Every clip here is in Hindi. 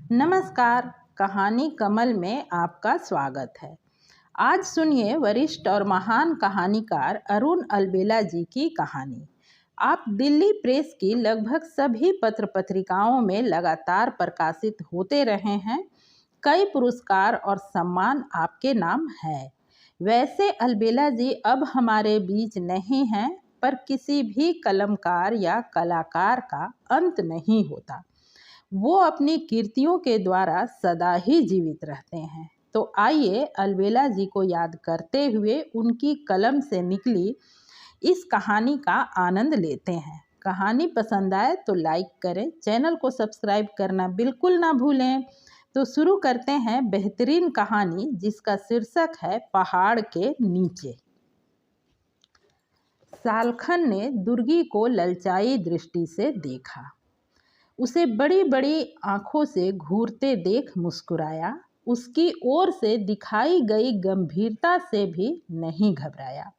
नमस्कार। कहानी कमल में आपका स्वागत है। आज सुनिए वरिष्ठ और महान कहानीकार अरुण अलबेला जी की कहानी। आप दिल्ली प्रेस की लगभग सभी पत्र पत्रिकाओं में लगातार प्रकाशित होते रहे हैं। कई पुरस्कार और सम्मान आपके नाम है। वैसे अलबेला जी अब हमारे बीच नहीं हैं, पर किसी भी कलमकार या कलाकार का अंत नहीं होता। वो अपनी कृतियों के द्वारा सदा ही जीवित रहते हैं। तो आइए अलबेला जी को याद करते हुए उनकी कलम से निकली इस कहानी का आनंद लेते हैं। कहानी पसंद आए तो लाइक करें, चैनल को सब्सक्राइब करना बिल्कुल ना भूलें। तो शुरू करते हैं बेहतरीन कहानी जिसका शीर्षक है पहाड़ के नीचे। सालखन ने दुर्गी को ललचाई दृष्टि से देखा। उसे बड़ी बड़ी आंखों से घूरते देख मुस्कुराया। उसकी ओर से दिखाई गई गंभीरता से भी नहीं घबराया।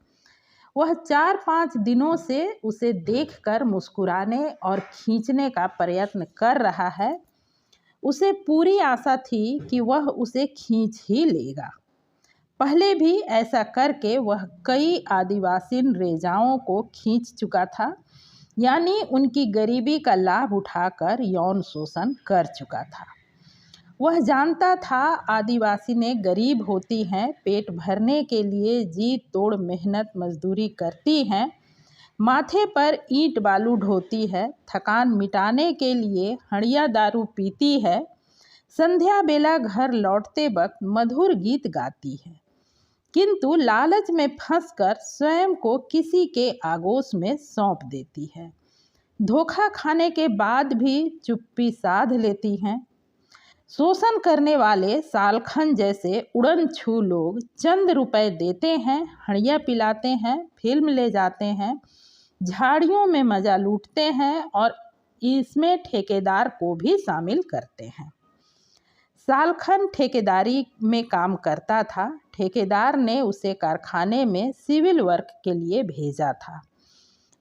वह 4-5 दिनों से उसे देखकर मुस्कुराने और खींचने का प्रयत्न कर रहा है। उसे पूरी आशा थी कि वह उसे खींच ही लेगा। पहले भी ऐसा करके वह कई आदिवासी रेजाओं को खींच चुका था, यानी उनकी गरीबी का लाभ उठाकर यौन शोषण कर चुका था। वह जानता था आदिवासी ने गरीब होती हैं, पेट भरने के लिए जी तोड़ मेहनत मजदूरी करती हैं, माथे पर ईंट बालू ढोती है, थकान मिटाने के लिए हड़िया दारू पीती है, संध्या बेला घर लौटते वक्त मधुर गीत गाती है, किंतु लालच में फंसकर स्वयं को किसी के आगोश में सौंप देती है। धोखा खाने के बाद भी चुप्पी साध लेती हैं। शोषण करने वाले सालखन जैसे उड़नछू लोग चंद रुपए देते हैं, हड़िया पिलाते हैं, फिल्म ले जाते हैं, झाड़ियों में मजा लूटते हैं और इसमें ठेकेदार को भी शामिल करते हैं। सालखन ठेकेदारी में काम करता था। ठेकेदार ने उसे कारखाने में सिविल वर्क के लिए भेजा था।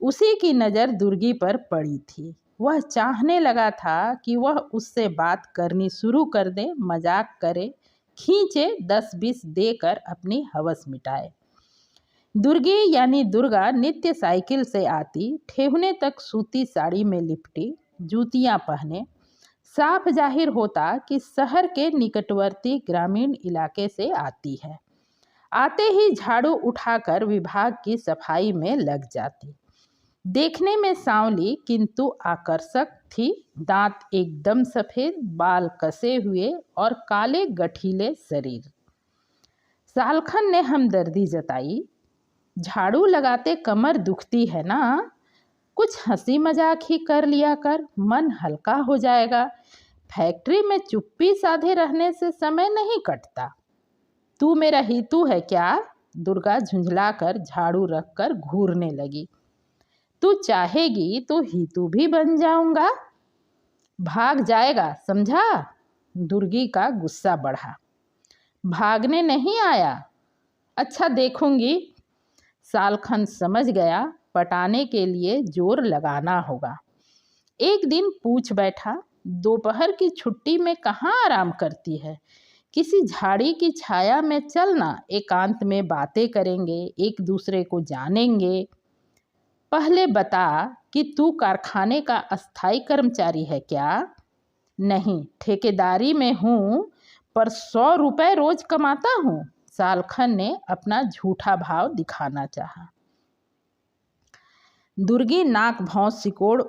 उसी की नज़र दुर्गी पर पड़ी थी। वह चाहने लगा था कि वह उससे बात करनी शुरू कर दे, मजाक करे, खींचे, 10-20 देकर अपनी हवस मिटाए। दुर्गी यानी दुर्गा नित्य साइकिल से आती, ठेहुने तक सूती साड़ी में लिपटी, जूतियां पहने। साफ जाहिर होता कि शहर के निकटवर्ती ग्रामीण इलाके से आती है। आते ही झाड़ू उठाकर विभाग की सफाई में लग जाती। देखने में सांवली किंतु आकर्षक थी। दांत एकदम सफ़ेद, बाल कसे हुए और काले गठीले शरीर। सालखन ने हमदर्दी जताई। झाड़ू लगाते कमर दुखती है ना, कुछ हंसी मजाक ही कर लिया कर, मन हल्का हो जाएगा। फैक्ट्री में चुप्पी साधे रहने से समय नहीं कटता। तू मेरा हीतू है क्या? दुर्गा झुंझलाकर झाड़ू रखकर घूरने लगी। तू चाहेगी तो हीतू भी बन जाऊंगा। भाग जाएगा, समझा? दुर्गी का गुस्सा बढ़ा। भागने नहीं आया? अच्छा देखूंगी। सालखन समझ गया, पटाने के लिए जोर लगाना होगा। एक दिन पूछ बैठा, दोपहर की छुट्टी में कहाँ आराम करती है? किसी झाड़ी की छाया में चलना, एकांत में बातें करेंगे, एक दूसरे को जानेंगे। पहले बता कि तू कारखाने का अस्थाई कर्मचारी है क्या? नहीं, ठेकेदारी में हूँ, पर 100 रुपए रोज कमाता हूँ। सालखन ने अपना झूठा भाव दिखाना चाहा। दुर्गी नाक भौं सिकोड़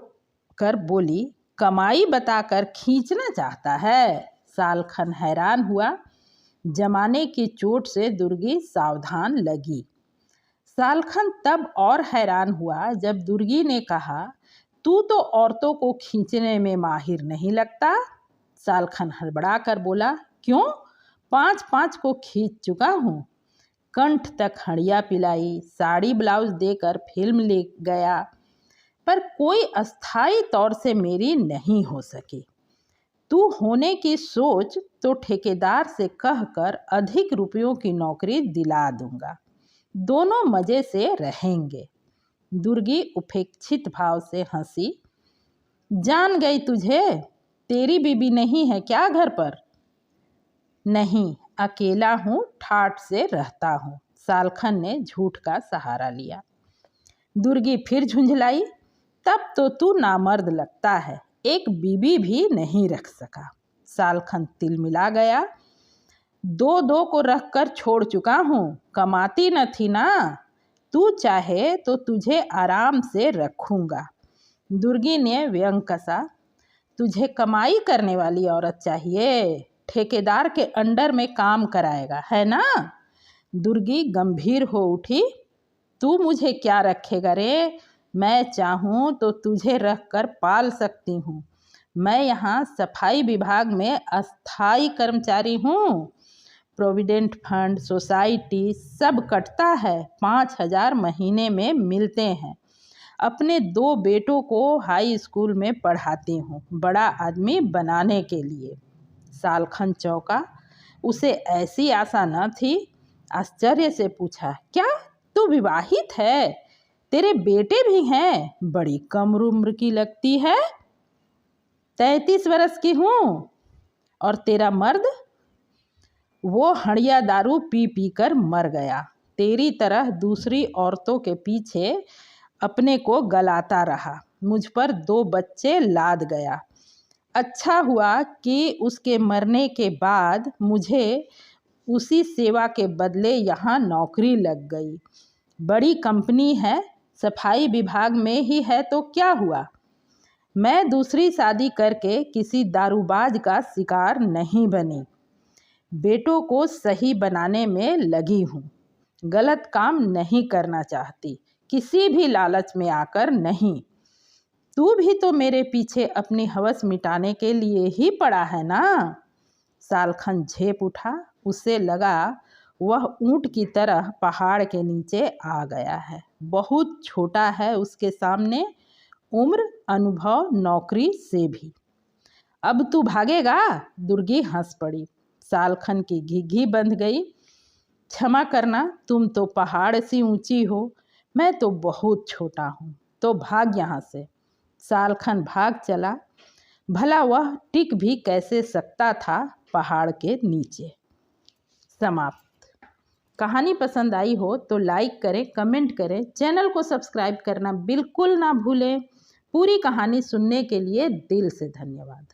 कर बोली, कमाई बताकर खींचना चाहता है? सालखन हैरान हुआ। जमाने की चोट से दुर्गी सावधान लगी। सालखन तब और हैरान हुआ जब दुर्गी ने कहा, तू तो औरतों को खींचने में माहिर नहीं लगता। सालखन हड़बड़ा कर बोला, क्यों? 5-5 को खींच चुका हूँ। कंठ तक हड़िया पिलाई, साड़ी ब्लाउज देकर फिल्म ले गया, पर कोई अस्थाई तौर से मेरी नहीं हो सकी। तू होने की सोच तो ठेकेदार से कहकर अधिक रुपयों की नौकरी दिला दूंगा, दोनों मजे से रहेंगे। दुर्गी उपेक्षित भाव से हंसी। जान गई तुझे। तेरी बीबी नहीं है क्या घर पर? नहीं, अकेला हूँ, ठाठ से रहता हूँ। सालखन ने झूठ का सहारा लिया। दुर्गी फिर झुंझलाई, तब तो तू नामर्द लगता है, एक बीबी भी नहीं रख सका। सालखन तिलमिला गया, दो दो को रख कर छोड़ चुका हूँ, कमाती न थी ना, तू चाहे तो तुझे आराम से रखूँगा। दुर्गी ने व्यंग कसा, तुझे कमाई करने वाली औरत चाहिए, ठेकेदार के अंडर में काम कराएगा, है ना? दुर्गी गंभीर हो उठी, तू मुझे क्या रखेगा रे? मैं चाहूँ तो तुझे रख कर पाल सकती हूँ। मैं यहाँ सफाई विभाग में अस्थाई कर्मचारी हूँ। प्रोविडेंट फंड, सोसाइटी सब कटता है, 5,000 महीने में मिलते हैं। अपने 2 बेटों को हाई स्कूल में पढ़ाती हूँ, बड़ा आदमी बनाने के लिए। सालखन चौंका, उसे ऐसी आशा न थी। आश्चर्य से पूछा, क्या तू विवाहित है? तेरे बेटे भी हैं? बड़ी कम उम्र की लगती है। 33 वर्ष की हूँ। और तेरा मर्द? वो हड़िया दारू पी पी कर मर गया, तेरी तरह दूसरी औरतों के पीछे अपने को गलाता रहा, मुझ पर 2 बच्चे लाद गया। अच्छा हुआ कि उसके मरने के बाद मुझे उसी सेवा के बदले यहाँ नौकरी लग गई। बड़ी कंपनी है, सफाई विभाग में ही है तो क्या हुआ? मैं दूसरी शादी करके किसी दारूबाज का शिकार नहीं बनी। बेटों को सही बनाने में लगी हूँ। गलत काम नहीं करना चाहती, किसी भी लालच में आकर नहीं। तू भी तो मेरे पीछे अपनी हवस मिटाने के लिए ही पड़ा है ना? सालखन झेप उठा, उसे लगा वह ऊंट की तरह पहाड़ के नीचे आ गया है। बहुत छोटा है उसके सामने, उम्र, अनुभव, नौकरी से भी। अब तू भागेगा? दुर्गी हंस पड़ी। सालखन की घिघी बंध गई। क्षमा करना, तुम तो पहाड़ सी ऊंची हो, मैं तो बहुत छोटा हूँ, तो भाग यहाँ से। सालखन भाग चला। भला वह टिक भी कैसे सकता था पहाड़ के नीचे। समाप्त। कहानी पसंद आई हो तो लाइक करें, कमेंट करें, चैनल को सब्सक्राइब करना बिल्कुल ना भूलें। पूरी कहानी सुनने के लिए दिल से धन्यवाद।